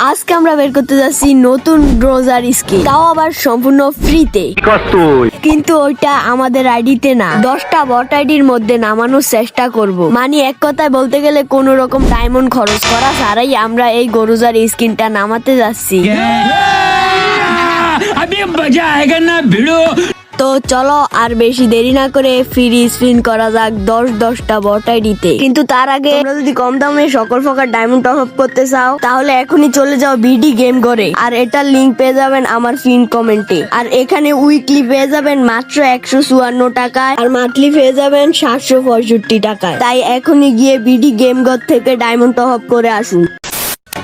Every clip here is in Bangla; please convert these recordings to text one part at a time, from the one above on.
আজকে আমরা বের করতে যাচ্ছি নতুন রোজার স্কিন, তাও আবার সম্পূর্ণ ফ্রিতে। কিন্তু ওইটা আমাদের আইডিতে না, 10টা বট আইডির মধ্যে নামানোর চেষ্টা করব। মানে এক কথায় বলতে গেলে কোন রকম ডায়মন্ড খরচ করা ছাড়াই আমরা এই রোজার স্কিনটা নামাতে যাচ্ছি। তো চলো আর বেশি দেরি না করে ফ্রি স্পিন করা যাক 10টা বট আইডিতে। কিন্তু তার আগে তোমরা যদি কম দামে সকল প্রকার ডায়মন্ড টপ আপ করতে চাও তাহলে এখনই চলে যাও বিডি গেম ঘরে, আর এটার লিংক পেয়ে যাবেন আমার পিন কমেন্টে। আর এখানে উইকলি পেয়ে যাবেন মাত্র 154 টাকায়, আর মান্থলি পেয়ে যাবেন 765 টাকায়। তাই এখনই গিয়ে বিডি গেম ঘর থেকে ডায়মন্ড টপ আপ করে আসুন।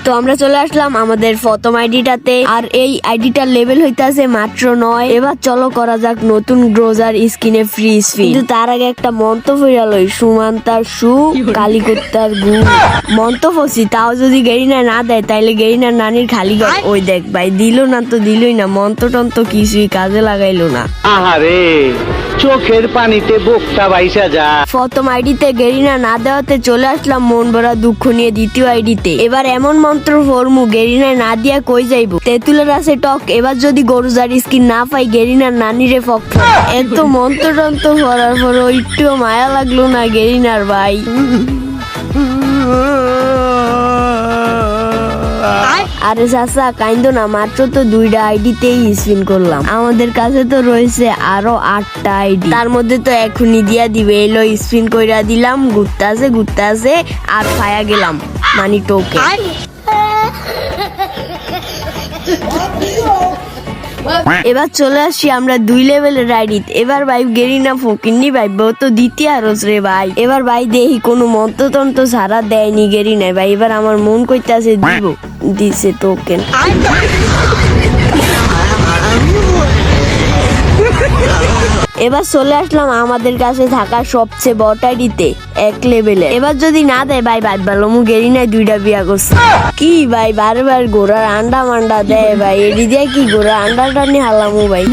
তো আমরা চলে আসলাম আমাদের প্রথম আইডিটাতে, আর এই আইডিটার লেভেল হইতাছে মাত্র 9। এবার চলো করা যাক নতুন রোজার স্কিনে ফ্রি স্পিন। কিন্তু তার আগে একটা মন্তব্য লই, সুমান্তার সু কালিকোত্তার গু মন্তব্যছি, তাও যদি গেরিনা না দেয় তাইলে গেরিনার নানির খালি ঘর। ওই দেখ ভাই, দিল না তো দিলই না, মন্ত্রটন্ত কিছুই কাজে লাগাইলো না। আহারে চোখের পানিতে বোকটা বাইসা যা। প্রথম আইডিতে গেরিনা না দেওয়াতে চলে আসলাম মন ভরা দুঃখ নিয়ে দ্বিতীয় আইডিতে। এবার এমন মন্ত্র ফরমু গেরিনায় না দিয়া কই যাইবো, তেঁতুলের আছে টক। এবার যদি গরুজার স্কিন না পাই গেরিনার নানিরে ফক। এত মন্ত্র টন্ত্র করার পর একটু মায়া লাগলো না গেরিনার ভাই। আরে চাচা কাইন্দো না, মাত্র তো 2টা আইডিতেই স্পিন করলাম, আমাদের কাছে তো রয়েছে আরো 8টা আইডি, তার মধ্যে তো এখনই দিয়া দিবে। এলো স্পিন কইরা দিলাম, ঘুরতে আছে আর পায়া গেলাম মানি টোকে। এবার চলে আসছি আমরা 2 লেভেলের আইডিতে। এবার ভাই গেরিনা ফকিন্নি ভাই তো দ্বিতীয় আরস রে ভাই। এবার ভাই দেখি কোনো মন্ত্রতন্ত্র ছাড়া দেয়নি গেরিনায় ভাই। এবার আমার মন কইতাছে দিব, দিছে টোকেন। এবার চলে আসলাম আমাদের কাছে থাকা সবচেয়ে বট আইডিতে 1 লেভেলে। এবার যদি না দেয় ভাই বাদ ভালো, মু গেরিনায় 2টা বিয়া করছে। কি ভাই বারবার ঘোড়ার আন্ডা মান্ডা দেয় ভাই, এডি দিয়ে কি ঘোড়ার আন্ডাটা নিয়ে হালামু ভাই।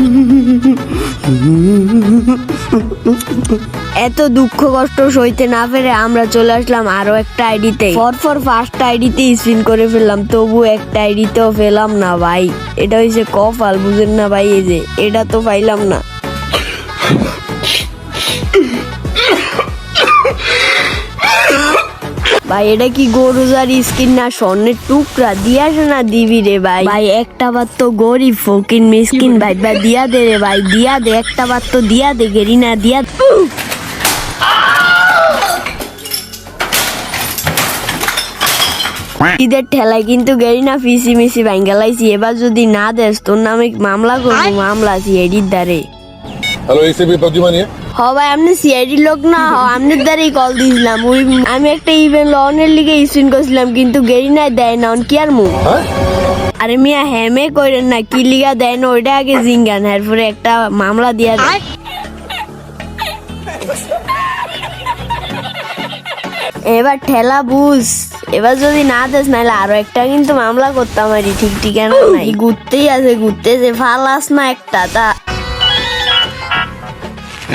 এত দুঃখ কষ্ট সইতে না পেরে আমরা চলে আসলাম আরো একটা আইডিতে। ফর ফার্স্ট আইডিতে স্পিন করে ফেললাম, তবু একটা আইডিতেও পেলাম না ভাই। এটা হইছে কপাল, বুঝেন না ভাই, এই যে এটা তো পাইলাম না। ভাই এটা কি গরুজার স্কিন না স্বর্ণের টুকরা? দিয়া আসে না দিবি রে ভাই। ভাই একটা বার তো গরিব ফকিন মিসকিন ভাই, ভাই দিয়া দে রে ভাই, দিয়া দে একটা বার তো, দিয়া দে গেরিনা দিয়া। ঈদের ঠেলায় কিন্তু গেরিনা ফিসি মিসি ভাঙ্গালাইছি। এবার যদি না দেস তোর নামে মামলা করবো, মামলা সিআইডির দ্বারে। হ্যালো এসিবি প্রতিমানিয়া। হ ভাই আপনি সিআইডির লোক না, আপনার দ্বারাই কল দিয়েছিলাম। আমি একটা ইভেন্ট লনের লিগে স্পিন করছিলাম, কিন্তু গেরিনায় দেয় না, কি আর মু। আরে মিয়া হ্যামে কইরেন না, কি লিগা দেয় না ওইটা আগে জিঙ্গান, এরপরে একটা মামলা দিয়া দেয়। এবার ঠেলা বুঝ, এবার যদি না দেস নাহলে আরো একটা কিন্তু মামলা করতাম। আর ঠিক ঠিকানা নাই, ঘুরতেই আছে ফালাস না একটা তা।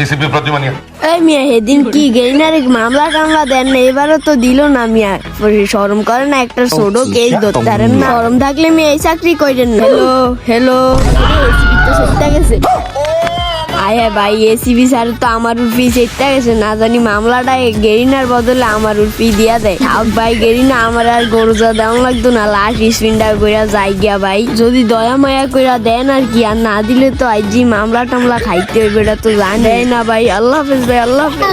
এসিবি প্রতিমানিয়া। এই মিয়া হেদিন কি গেরিনারে মামলা টামলা দেন না, এবারও তো দিল না মিয়া। শরম করে না একটা ছোট কেস ধরতে পারেন না? শরম থাকলে মিয়া এই চাকরি করেন না। হ্যালো এসিবি তো সেটা গেছে। আয় ভাই এসিবি স্যার তো আমার উর্ফি সেটা গেছে, না জানি মামলাটা গেরিনার বদলে আমার উর্ফি দিয়া দেয়। ভাই গেরিনা আমার আর গরুজা দেওয়া লাগতো না, লাস্ট স্পিনটা কইরা যাই গিয়া ভাই। যদি দয়া মায়া কইরা দেন আর কি, আর না দিলে তো আইজি মামলা টামলা খাইতে হইবে, এটা তো জানেই না ভাই। আল্লাহ হাফেজ ভাই, আল্লাহ হাফেজ।